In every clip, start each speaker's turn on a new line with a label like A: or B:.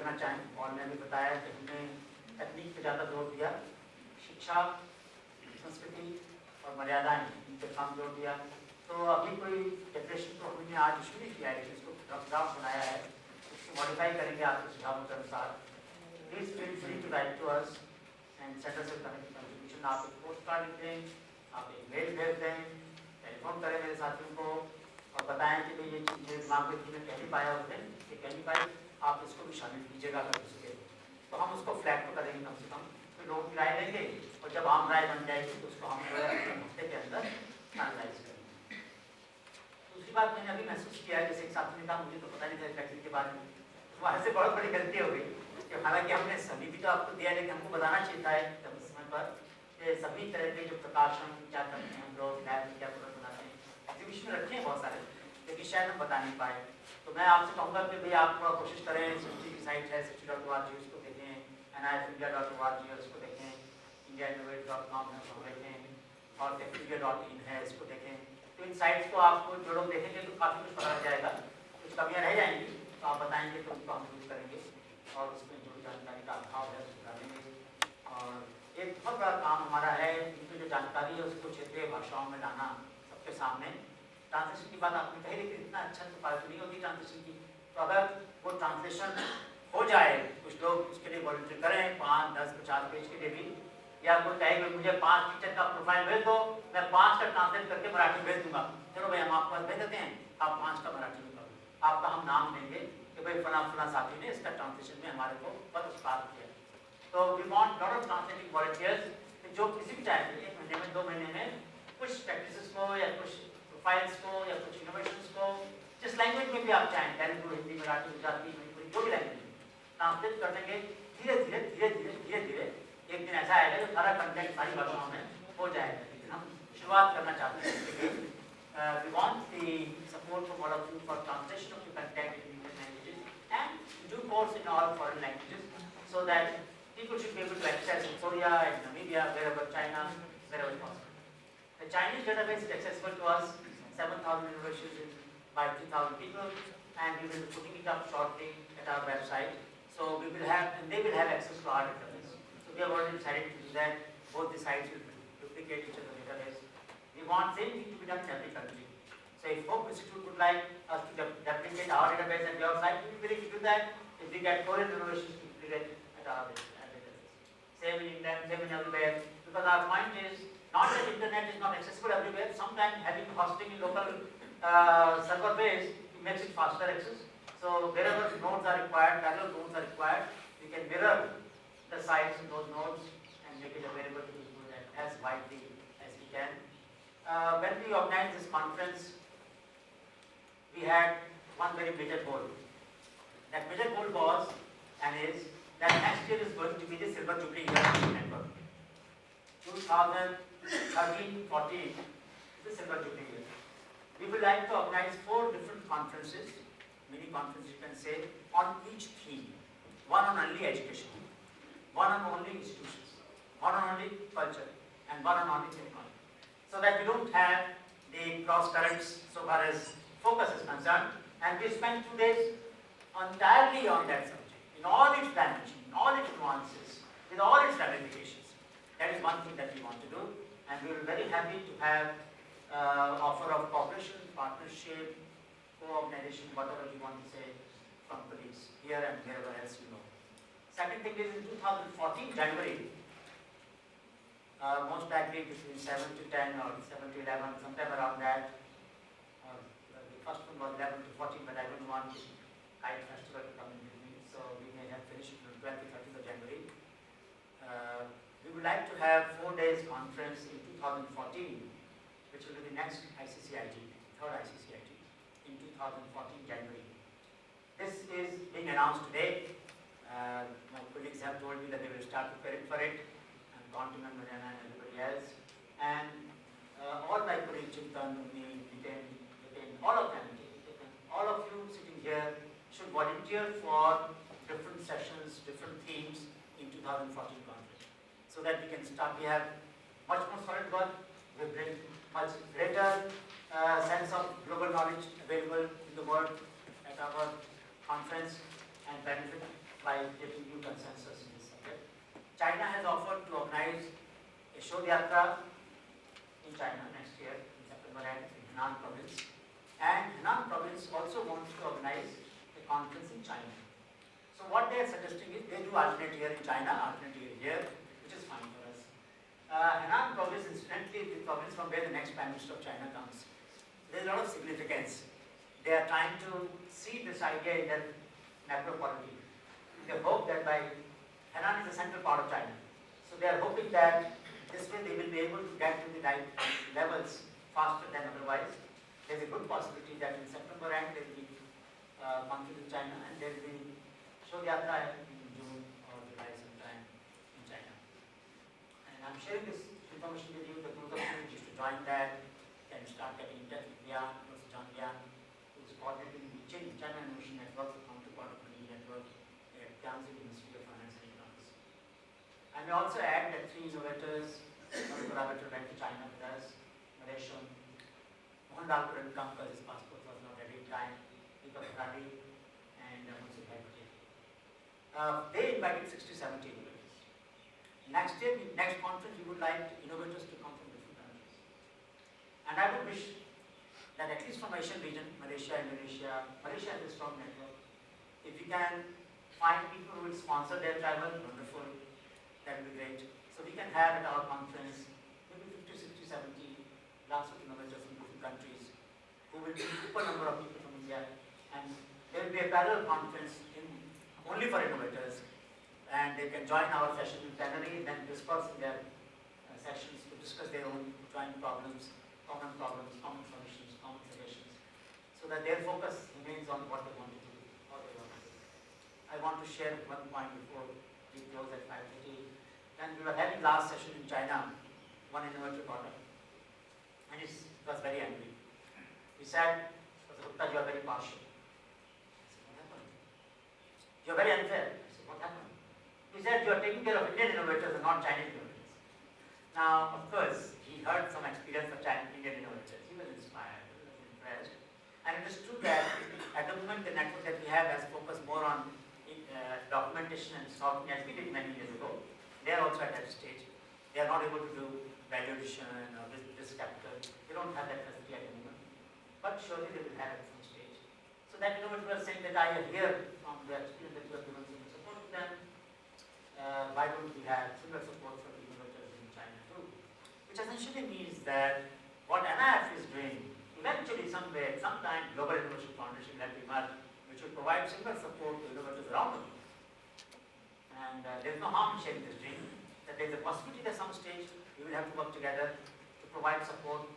A: करना चाहें। और मैंने भी बताया कि हमने तकनीक पे ज़्यादा जोर दिया, शिक्षा, संस्कृति और मर्यादाएं इन पर कम जोर दिया। तो अभी कोई डेफिनेशन तो हमने आज इशू नहीं किया है, जिसको ड्राफ्ट बनाया है उसको मॉडिफाई करेंगे आपके सुझावों के अनुसार। Please feel free to write to us and send us your contribution. आप एक पोस्ट कार्ड लिख दें, आप एक मेल भेज दें, टेलीफोन करें मेरे साथियों को और बताएं कि भाई ये चीज़ मेरे दिमाग में थी, मैं कह नहीं पाया उस दिन, ये कह नहीं पाई, आप इसको भी शामिल कीजिएगा अगर हो सके तो। हम उसको फ्लैग तो करेंगे कम से कम, फिर लोग राय लेंगे और जब आम राय बन जाएगी तो उसको हम हफ्ते के अंदर फाइनलाइज करेंगे। दूसरी बात मैंने अभी महसूस किया है, जैसे एक साथी ने कहा मुझे तो पता नहीं था फैक्ट्री के बारे में, वहाँ से बहुत बड़ी गलती हो गई कि हालांकि हमने सभी भी तो आपको दिया, लेकिन हमको बताना चाहिए था समय पर कि सभी तरह के जो प्रकाशन क्या करते हैं, लोग लैब में क्या प्रोडक्ट बनाते हैं, एग्जीबिशन रखे हैं बहुत सारे, लेकिन शायद हम बता नहीं पाए। तो मैं आपसे कहूँगा कि भाई आप थोड़ा कोशिश करें, सृष्टि की साइट है srishti.org, उसको देखें, NIFindia.org है उसको देखें, indiainnovate.com है उसको देखें, और techpedia.in है इसको देखें। तो इन साइट्स को आपको जो लोग देखेंगे तो काफ़ी कुछ पता जाएगा, कुछ कमियाँ रह जाएंगी तो आप बताएंगे तो उनको हम यूज करेंगे और उसमें जो जानकारी का अभाव है उसको डालेंगे। और एक बहुत बड़ा काम हमारा है, इनकी जो जानकारी है उसको क्षेत्रीय भाषाओं में लाना सबके सामने। ट्रांसलेशन की बात आपने कही, लेकिन इतना अच्छा तो बात नहीं होती ट्रांसलेशन की, तो अगर वो ट्रांसलेशन हो जाए, कुछ लोग उसके लिए वॉलंटियर करें 5, 10, 50 पेज के लिए भी, या कोई कहे कि मुझे 5 टीचर का प्रोफाइल भेज दो, मैं 5 का ट्रांसलेट करके मराठी भेज दूंगा, चलो भाई हम आपको भेज देते हैं, आप 5 का मराठी में करो, आपका हम नाम देंगे कि भाई फला फला साथी ने इसका ट्रांसलेशन में हमारे को बहुत उपकार किया। तो we want lot of translating volunteers जो किसी भी टाइम में 1 महीने में 2 महीने में कुछ प्रैक्टिसेस को या कुछ प्रोफाइल्स को या कुछ इनोवेशंस को जिस लैंग्वेज में भी आप चाहें, तेलुगु, हिंदी, मराठी, गुजराती, मणिपुरी, जो भी लैंग्वेज में ट्रांसलेट कर देंगे। धीरे धीरे धीरे धीरे धीरे धीरे एक दिन ऐसा आएगा जो सारा कंटेंट सारी भाषाओं में हो जाएगा। लेकिन हम शुरुआत करना चाहते हैं, we want the support from all of you for translation of the content in Indian languages and do course in all foreign languages so that people should be able to access in Korea and Namibia, wherever, China, wherever possible. The Chinese database is accessible to us, 7,000 universities by 3,000 people, and we will be putting it up shortly at our website. So we will have, and they will have access to our database. So we have already decided to do that. Both the sites will duplicate each other's database. We want same thing to be done in every country. So if Hope Institute would like us to duplicate our database at your site, we will be willing to do that. If we get foreign innovations to duplicate at our database. Same in England, same in everywhere. Because our point is not that internet is not accessible everywhere. Sometimes having hosting in local server base makes it faster access. So wherever nodes are required, parallel nodes are required, we can mirror the sites in those nodes and make it available to people as widely as we can. When we organized this conference, we had one very major goal. That major goal was and is that next year is going to be the Silver Jubilee year of the network. 2013-14 is the Silver Jubilee year. We would like to organize 4 different conferences, mini conferences you can say, on each theme. One on only education, one on only institutions, one on only culture, and one on only technology. So that we don't have the cross currents so far as focus is concerned, and we spend 2 days entirely on that subject, in all its dimensions, in all its nuances, with all its ramifications. That is one thing that we want to do, and we will be very happy to have offer of cooperation, partnership, co-organization, whatever you want to say, from colleagues here and wherever else you know. Second thing is in 2014, January, most likely between 7 to 10 or 7 to 11, sometime around that. The first one was 11 to 14, but I don't want the kite festival to come in between, so we may have finished on 12th to 13th of January. We would like to have 4 days conference in 2014, which will be the next ICCIG, third ICCIG, in 2014 January. This is being announced today. My colleagues have told me that they will start preparing for it, and Continent, Mariana, and everybody else. And all my colleagues, Chintan, Muni, Nitin, all of them, all of you sitting here should volunteer for different sessions, different themes in 2014 conference, so that we can start. We have much more solid work. We bring much greater sense of global knowledge available in the world at our conference and benefit by by getting new consensus in this subject. China has offered to organize a show yatra in China next year in September end in Henan province, and Henan province also wants to organize a conference in China. So what they are suggesting is they do alternate year in China, alternate year here, which is fine for us. Henan province, incidentally, is the province from where the next Prime Minister of China comes. There is a lot of significance. They are trying to see this idea in their macro polity. They hope that by Henan is the central part of China. So they are hoping that this way they will be able to get to the right levels faster than otherwise. There is a good possibility that in September end there will be conference in China, and there will be show yatra in June or July sometime in China. And I'm sharing this information with you. The group of you wish to join that, can start getting in touch with Lian, Professor John Lian, who is coordinating the China Innovation Network, the counterpart of the network at Yangtze University of Finance and Economics. I may also add that 3 innovators, one collaborator went to China with us, Malaysia, Mohanlal couldn't come because his passport was not ready in time, Deepak Harari, and Munsi Bhai Patel. They invited 60, 70 innovators. Next year, next conference, we would like innovators to come from different countries. And I would wish that at least from Asian region, Malaysia, Indonesia, Malaysia has a strong network. If we can find people who will sponsor their travel, wonderful, that would be great. So we can have at our conference maybe 50, 60, 70 lots of innovators from different countries who will be equal number of people from India. And there will be a parallel conference only for innovators, and they can join our session in plenary and then discuss in their sessions to discuss their own joint problems, common solutions, common suggestions, so that their focus remains on what they want to do, how they want to do. I want to share one point before we close at 5:30. When we were having last session in China, one innovator got up, and he was very angry. He said, "Professor Gupta, you are very partial." You are very unfair. I said, what happened? He said, you are taking care of Indian innovators and not Chinese innovators. Now, of course, he heard some experience of Indian innovators. He was inspired, he was impressed. And it is true that at the moment the network that we have has focused more on documentation and scouting as we did many years ago. They are also at that stage. They are not able to do value addition or risk capital. They don't have that facility at the moment. But surely they will have at some stage. So that innovator was saying that I hear from the experience that you have given some support to them. Why don't we have similar support for the innovators in China too? Which essentially means that what NIF is doing, eventually somewhere, sometime Global Innovation Foundation will have to emerge, which will provide similar support to innovators around the world. And there is no harm in sharing this dream, that there is a possibility that some stage we will have to work together to provide support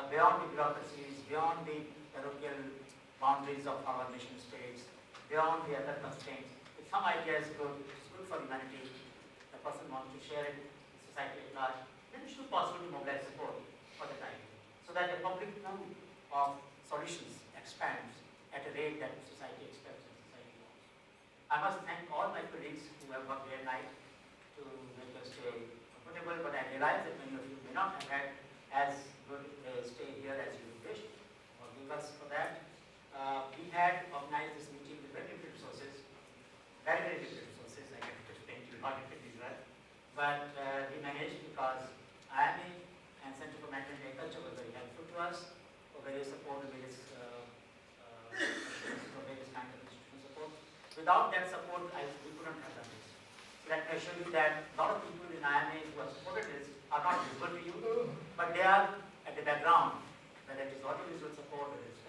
A: beyond the bureaucracies, beyond the parochial boundaries of our nation states, beyond the other constraints. If some idea is good, it's good for humanity, the person wants to share it with society at large, then it should be possible to mobilize support for that idea, so that the public pool of solutions expands at a rate that society expects and society wants. I must thank all my colleagues who have worked day and night to make us stay comfortable, but I realize that many of you may not have had as good a stay here as you wished. Forgive us for that. We had organized this meeting with very limited resources, very limited resources. I can explain to you how limited these were, but we managed because IIM and Center for Management and Agriculture was very helpful to us for various support and various kinds of institutional support. Without that support, we couldn't have done this. So let me assure you that a lot of people in IIM who have supported this are not visible to you, but they are at the background, whether it is audiovisual support, whether it's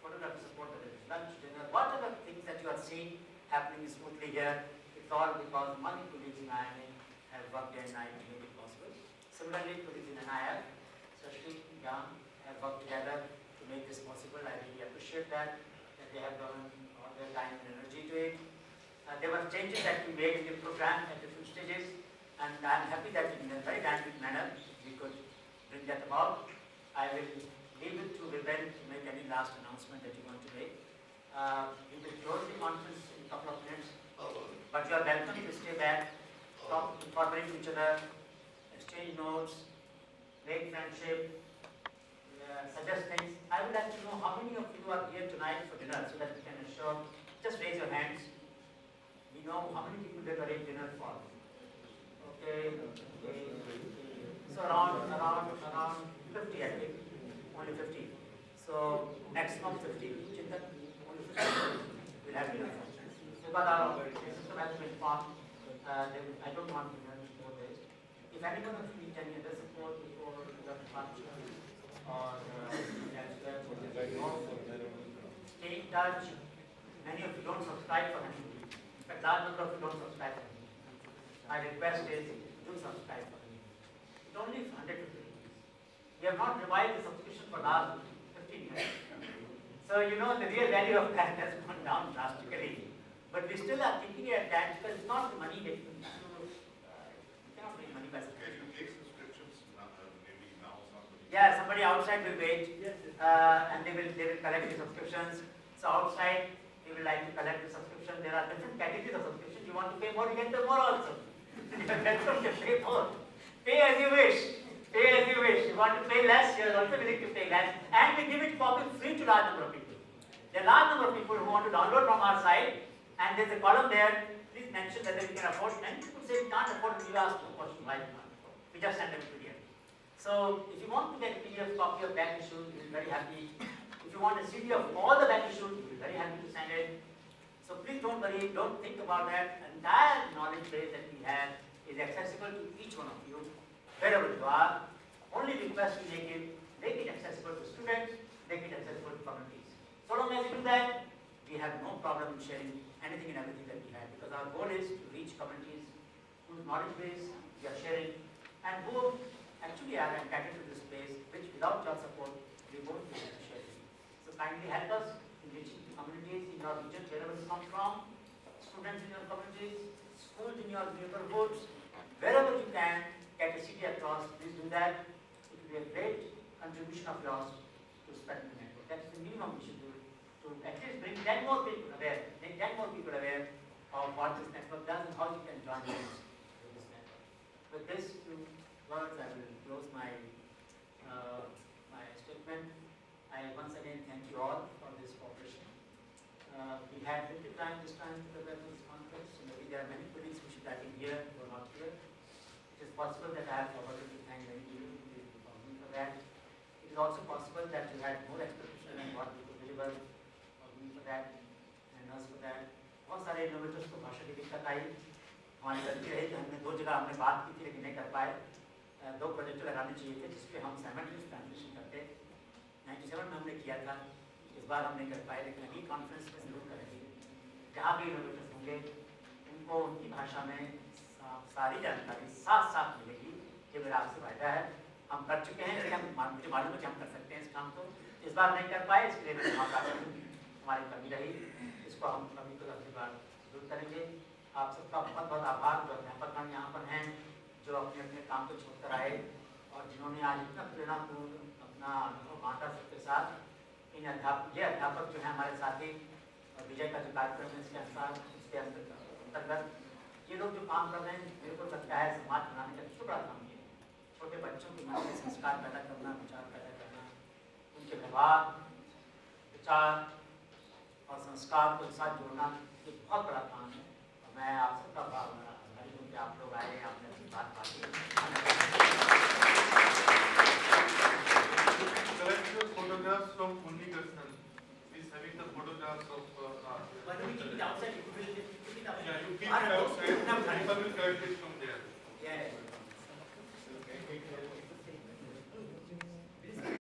A: photography support, whether it's lunch, dinner, whatever things that you are seeing happening smoothly here, it's all because many colleagues in IIM have worked day and night to make it possible. Similarly, colleagues in NIF, Sashti, Yang, have worked together to make this possible. I really appreciate that they have given all their time and energy to it. There were changes that we made in the program at different stages, and I am happy that in a very dynamic manner we could bring that about. I will leave it to Vibel to make any last announcement that you want to make. We will close the conference in a couple of minutes, but you are welcome to stay back, talk, incorporate each other, exchange notes, make friendship, suggest things. I would like to know how many of you are here tonight for dinner so that we can assure. Just raise your hands. We know how many people they arrange dinner for? Okay. So around 50, I think. Only 50. So maximum 50. Chintan, only 50 will have dinner. Because our system has been formed, I don't want to learn more this. If anyone of you need any other support before the departure or elsewhere, stay in touch. Many of you don't subscribe for anything. In fact, large number of you don't subscribe for anything. My request is do subscribe for me. It's only 150 rupees. We have not revised the subscription for last 15 years. So you know the real value of that has gone down drastically. But we still are thinking at that because it's not the money that you cannot make money by subscription. Yeah, somebody outside will wait and they will collect the subscriptions. So outside they will like to collect the subscription. There are different categories of subscription. You want to pay more, you can pay more also. That's okay, pay more. Pay as you wish. Pay as you wish. You want to pay less, you are also willing to pay less. And we give it copy free to large number of people. There are large number of people who want to download from our site, and there's a column there. Please mention whether you can afford. Many people say we can't afford, we ask no question why we can't afford. We just send them a PDF. So if you want to get a PDF copy of back issue, we'll be very happy. If you want a CD of all the back issues, we'll be very happy to send it. So please don't worry, don't think about that. Entire knowledge base that we have is accessible to each one of you, wherever you are. Only request we make it accessible to students, make it accessible to communities. So long as you do that, we have no problem in sharing anything and everything that we have, because our goal is to reach communities whose knowledge base we are sharing and who actually are entitled to this place, which without your support, we won't be able to share it. So kindly help us in reaching the communities in your region, wherever you come from, students in your communities, schools in your neighborhoods, wherever you can get a CD across, please do that. It will be a great contribution of yours to spreading the network. That's the minimum we should do, to at least bring 10 more people aware, make 10 more people aware of what this network does and how you can join this network. With these two words, I will close my statement. I once again thank you all for this cooperation. We had little time this time to prepare for this conference, so maybe there are many colleagues who should have been here who are not here. It is possible that I have forgotten to thank many of you for that. It is also possible that you had more expectation than what we could deliver for that and us for that. बहुत सारे innovators को भाषा की दिक्कत आई, हमारी गलती रही कि हमने दो जगह हमने बात की थी लेकिन नहीं कर पाए. दो प्रोजेक्ट लगाने चाहिए थे जिसपे हम साइमल्टेनियस ट्रांसलेशन करते. 97 में हमने किया था, इस बार हम नहीं कर पाए, लेकिन अगली कॉन्फ्रेंस में जरूर करेंगे. जहाँ भी इनोवेटर्स होंगे उनको उनकी भाषा में सारी जानकारी साथ साथ मिलेगी. ये मेरा आपसे वायदा है. हम कर चुके हैं, लेकिन मुझे मालूम है कि हम कर सकते हैं इस काम को. इस बार नहीं कर पाए, इसके लिए हमारी कमी रही, इसको हम कमी को अगली बार दूर करेंगे. आप सबका बहुत बहुत आभार जो अध्यापक यहाँ पर हैं, जो अपने अपने काम को छोड़कर आए और जिन्होंने आज इतना प्रेरणापूर्ण अपना अनुभव बांटा सबके साथ. ये अध्यापक जो है हमारे साथी और विजय का जो कार्यक्रम है इसके अनुसार इसके अंतर्गत ये लोग जो काम कर रहे हैं, मेरे को लगता है समाज बनाने का सबसे बड़ा काम ये है. छोटे बच्चों के मन में संस्कार पैदा करना, विचार पैदा करना, उनके व्यवहार, विचार और संस्कार को एक साथ जोड़ना, ये बहुत बड़ा काम है. और मैं आप सबका आभारी हूँ कि आप लोग आए, आपने अपनी बात बांटी.
B: Photographs from Unnikarsan. He's having the photographs of.
A: But we keep it outside.
B: Yeah, you keep it outside. People will collect it from